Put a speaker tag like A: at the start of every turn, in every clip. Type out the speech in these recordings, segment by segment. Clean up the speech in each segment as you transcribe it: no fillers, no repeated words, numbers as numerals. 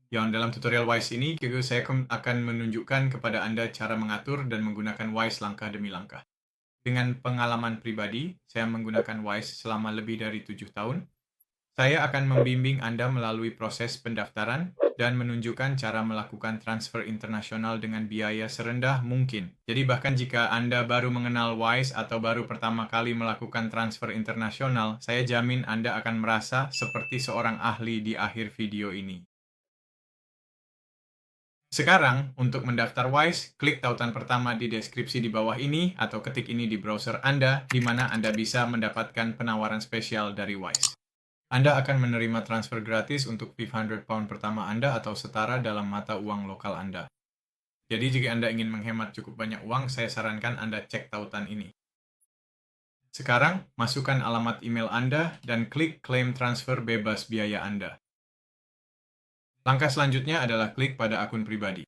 A: Dalam tutorial Wise ini, saya akan menunjukkan kepada Anda cara mengatur dan menggunakan Wise langkah demi langkah. Dengan pengalaman pribadi, saya menggunakan Wise selama lebih dari 7 tahun. Saya akan membimbing Anda melalui proses pendaftaran dan menunjukkan cara melakukan transfer internasional dengan biaya serendah mungkin. Jadi bahkan jika Anda baru mengenal Wise atau baru pertama kali melakukan transfer internasional, saya jamin Anda akan merasa seperti seorang ahli di akhir video ini. Sekarang, untuk mendaftar Wise, klik tautan pertama di deskripsi di bawah ini atau ketik ini di browser Anda, di mana Anda bisa mendapatkan penawaran spesial dari Wise. Anda akan menerima transfer gratis untuk £500 pertama Anda atau setara dalam mata uang lokal Anda. Jadi jika Anda ingin menghemat cukup banyak uang, saya sarankan Anda cek tautan ini. Sekarang, masukkan alamat email Anda dan klik klaim transfer bebas biaya Anda. Langkah selanjutnya adalah klik pada akun pribadi.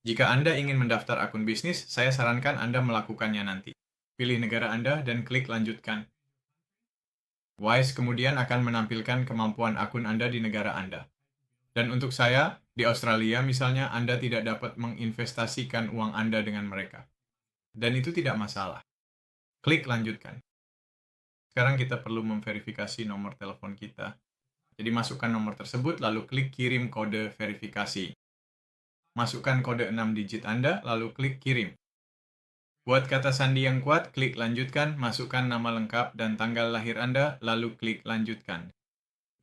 A: Jika Anda ingin mendaftar akun bisnis, saya sarankan Anda melakukannya nanti. Pilih negara Anda dan klik lanjutkan. Wise kemudian akan menampilkan kemampuan akun Anda di negara Anda. Dan untuk saya, di Australia misalnya, Anda tidak dapat menginvestasikan uang Anda dengan mereka. Dan itu tidak masalah. Klik lanjutkan. Sekarang kita perlu memverifikasi nomor telepon kita. Jadi masukkan nomor tersebut, lalu klik kirim kode verifikasi. Masukkan kode 6 digit Anda, lalu klik kirim. Buat kata sandi yang kuat, klik lanjutkan, masukkan nama lengkap dan tanggal lahir Anda, lalu klik lanjutkan.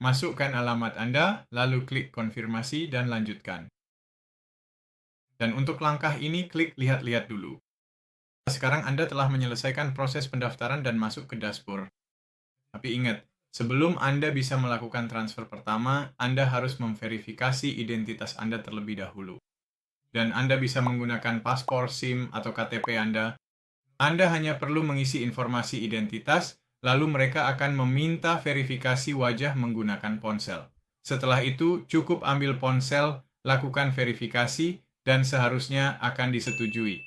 A: Masukkan alamat Anda, lalu klik konfirmasi dan lanjutkan. Dan untuk langkah ini, klik lihat-lihat dulu. Sekarang Anda telah menyelesaikan proses pendaftaran dan masuk ke dashboard. Tapi ingat, sebelum Anda bisa melakukan transfer pertama, Anda harus memverifikasi identitas Anda terlebih dahulu. Dan Anda bisa menggunakan paspor, SIM, atau KTP Anda. Anda hanya perlu mengisi informasi identitas, lalu mereka akan meminta verifikasi wajah menggunakan ponsel. Setelah itu, cukup ambil ponsel, lakukan verifikasi, dan seharusnya akan disetujui.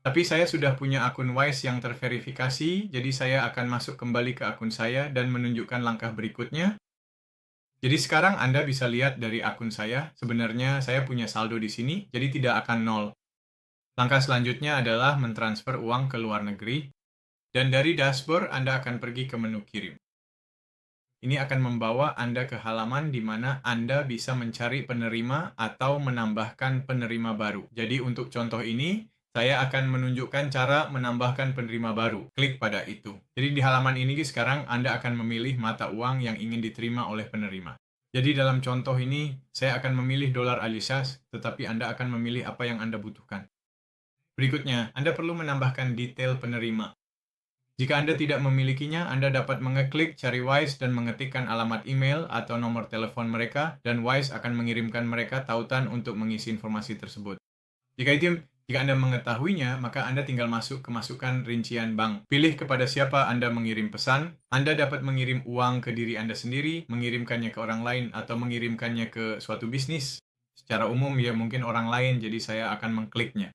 A: Tapi saya sudah punya akun Wise yang terverifikasi, jadi saya akan masuk kembali ke akun saya dan menunjukkan langkah berikutnya. Jadi sekarang Anda bisa lihat dari akun saya, sebenarnya saya punya saldo di sini, jadi tidak akan nol. Langkah selanjutnya adalah mentransfer uang ke luar negeri, dan dari dashboard Anda akan pergi ke menu kirim. Ini akan membawa Anda ke halaman di mana Anda bisa mencari penerima atau menambahkan penerima baru. Jadi untuk contoh ini, saya akan menunjukkan cara menambahkan penerima baru. Klik pada itu. Jadi di halaman ini sekarang Anda akan memilih mata uang yang ingin diterima oleh penerima. Jadi dalam contoh ini, saya akan memilih dolar Alisas, tetapi Anda akan memilih apa yang Anda butuhkan. Berikutnya, Anda perlu menambahkan detail penerima. Jika Anda tidak memilikinya, Anda dapat mengeklik cari Wise dan mengetikkan alamat email atau nomor telepon mereka, dan Wise akan mengirimkan mereka tautan untuk mengisi informasi tersebut. Jika Anda mengetahuinya, maka Anda tinggal masuk ke masukan rincian bank. Pilih kepada siapa Anda mengirim pesan. Anda dapat mengirim uang ke diri Anda sendiri, mengirimkannya ke orang lain, atau mengirimkannya ke suatu bisnis. Secara umum, ya mungkin orang lain, jadi saya akan mengkliknya.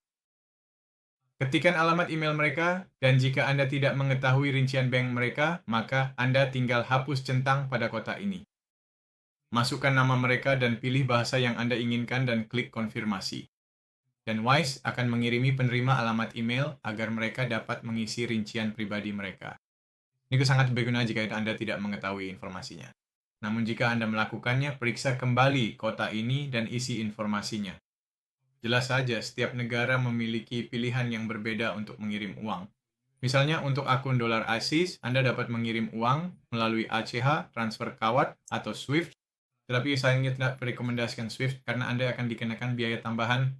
A: Ketikkan alamat email mereka, dan jika Anda tidak mengetahui rincian bank mereka, maka Anda tinggal hapus centang pada kotak ini. Masukkan nama mereka dan pilih bahasa yang Anda inginkan dan klik konfirmasi. Dan Wise akan mengirimi penerima alamat email agar mereka dapat mengisi rincian pribadi mereka. Ini sangat berguna jika Anda tidak mengetahui informasinya. Namun jika Anda melakukannya, periksa kembali kotak ini dan isi informasinya. Jelas saja, setiap negara memiliki pilihan yang berbeda untuk mengirim uang. Misalnya, untuk akun dolar ASIS, Anda dapat mengirim uang melalui ACH, transfer kawat, atau SWIFT. Tetapi saya tidak merekomendasikan SWIFT karena Anda akan dikenakan biaya tambahan.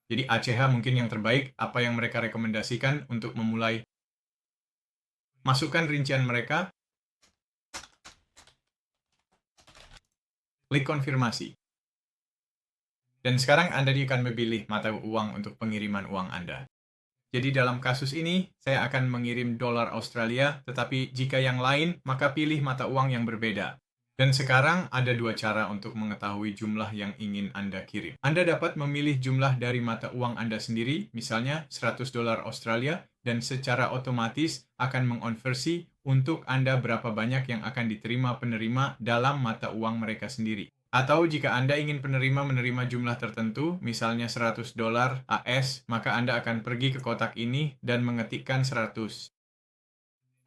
A: Jadi ACH mungkin yang terbaik, apa yang mereka rekomendasikan untuk memulai. Masukkan rincian mereka. Klik konfirmasi. Dan sekarang Anda akan memilih mata uang untuk pengiriman uang Anda. Jadi dalam kasus ini, saya akan mengirim dolar Australia, tetapi jika yang lain, maka pilih mata uang yang berbeda. Dan sekarang ada dua cara untuk mengetahui jumlah yang ingin Anda kirim. Anda dapat memilih jumlah dari mata uang Anda sendiri, misalnya 100 dolar Australia, dan secara otomatis akan mengonversi untuk Anda berapa banyak yang akan diterima penerima dalam mata uang mereka sendiri. Atau jika Anda ingin penerima menerima jumlah tertentu, misalnya $100 AS, maka Anda akan pergi ke kotak ini dan mengetikkan 100.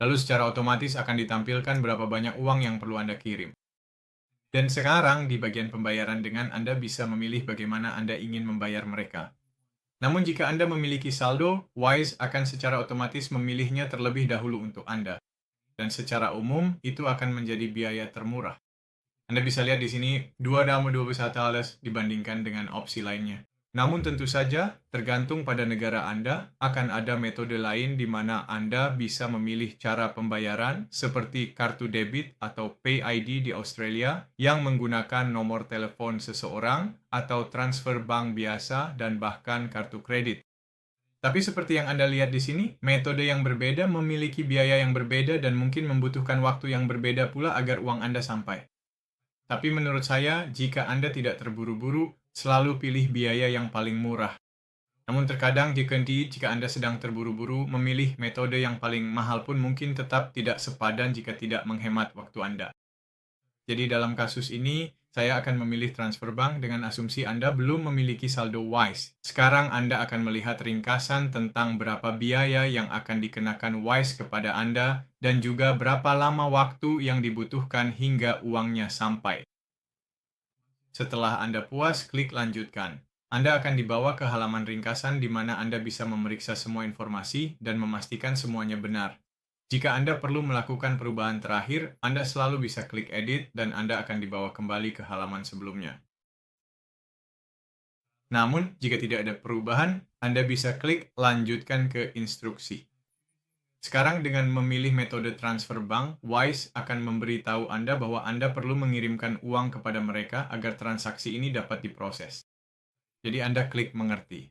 A: Lalu secara otomatis akan ditampilkan berapa banyak uang yang perlu Anda kirim. Dan sekarang di bagian pembayaran dengan Anda bisa memilih bagaimana Anda ingin membayar mereka. Namun jika Anda memiliki saldo, Wise akan secara otomatis memilihnya terlebih dahulu untuk Anda. Dan secara umum, itu akan menjadi biaya termurah. Anda bisa lihat di sini $2,21 dibandingkan dengan opsi lainnya. Namun tentu saja, tergantung pada negara Anda, akan ada metode lain di mana Anda bisa memilih cara pembayaran seperti kartu debit atau Pay ID di Australia yang menggunakan nomor telepon seseorang atau transfer bank biasa dan bahkan kartu kredit. Tapi seperti yang Anda lihat di sini, metode yang berbeda memiliki biaya yang berbeda dan mungkin membutuhkan waktu yang berbeda pula agar uang Anda sampai. Tapi menurut saya, jika Anda tidak terburu-buru, selalu pilih biaya yang paling murah. Namun terkadang jika Anda sedang terburu-buru, memilih metode yang paling mahal pun mungkin tetap tidak sepadan jika tidak menghemat waktu Anda. Jadi dalam kasus ini, saya akan memilih transfer bank dengan asumsi Anda belum memiliki saldo Wise. Sekarang Anda akan melihat ringkasan tentang berapa biaya yang akan dikenakan Wise kepada Anda dan juga berapa lama waktu yang dibutuhkan hingga uangnya sampai. Setelah Anda puas, klik lanjutkan. Anda akan dibawa ke halaman ringkasan di mana Anda bisa memeriksa semua informasi dan memastikan semuanya benar. Jika Anda perlu melakukan perubahan terakhir, Anda selalu bisa klik edit dan Anda akan dibawa kembali ke halaman sebelumnya. Namun, jika tidak ada perubahan, Anda bisa klik lanjutkan ke instruksi. Sekarang dengan memilih metode transfer bank, Wise akan memberitahu Anda bahwa Anda perlu mengirimkan uang kepada mereka agar transaksi ini dapat diproses. Jadi Anda klik mengerti.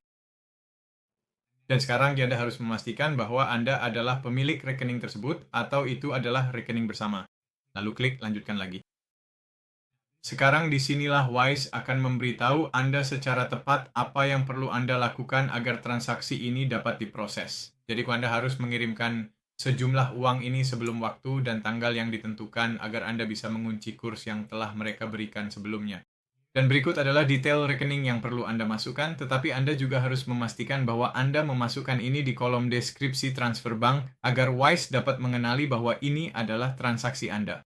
A: Dan sekarang Anda harus memastikan bahwa Anda adalah pemilik rekening tersebut atau itu adalah rekening bersama. Lalu klik lanjutkan lagi. Sekarang disinilah Wise akan memberitahu Anda secara tepat apa yang perlu Anda lakukan agar transaksi ini dapat diproses. Jadi Anda harus mengirimkan sejumlah uang ini sebelum waktu dan tanggal yang ditentukan agar Anda bisa mengunci kurs yang telah mereka berikan sebelumnya. Dan berikut adalah detail rekening yang perlu Anda masukkan, tetapi Anda juga harus memastikan bahwa Anda memasukkan ini di kolom deskripsi transfer bank agar Wise dapat mengenali bahwa ini adalah transaksi Anda.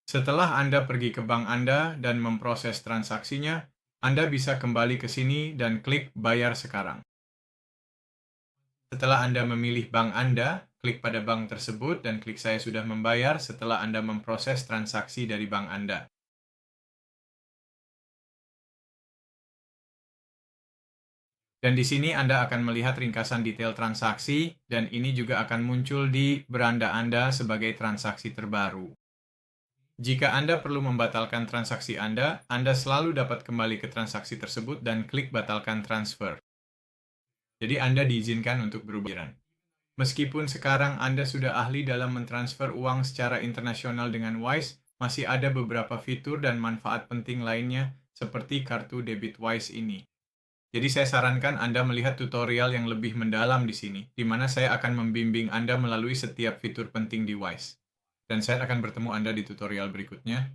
A: Setelah Anda pergi ke bank Anda dan memproses transaksinya, Anda bisa kembali ke sini dan klik Bayar sekarang. Setelah Anda memilih bank Anda, klik pada bank tersebut dan klik Saya sudah membayar setelah Anda memproses transaksi dari bank Anda. Dan di sini Anda akan melihat ringkasan detail transaksi, dan ini juga akan muncul di beranda Anda sebagai transaksi terbaru. Jika Anda perlu membatalkan transaksi Anda selalu dapat kembali ke transaksi tersebut dan klik Batalkan Transfer. Jadi Anda diizinkan untuk berubah. Meskipun sekarang Anda sudah ahli dalam mentransfer uang secara internasional dengan Wise, masih ada beberapa fitur dan manfaat penting lainnya seperti kartu debit Wise ini. Jadi saya sarankan Anda melihat tutorial yang lebih mendalam di sini, di mana saya akan membimbing Anda melalui setiap fitur penting di Wise. Dan saya akan bertemu Anda di tutorial berikutnya.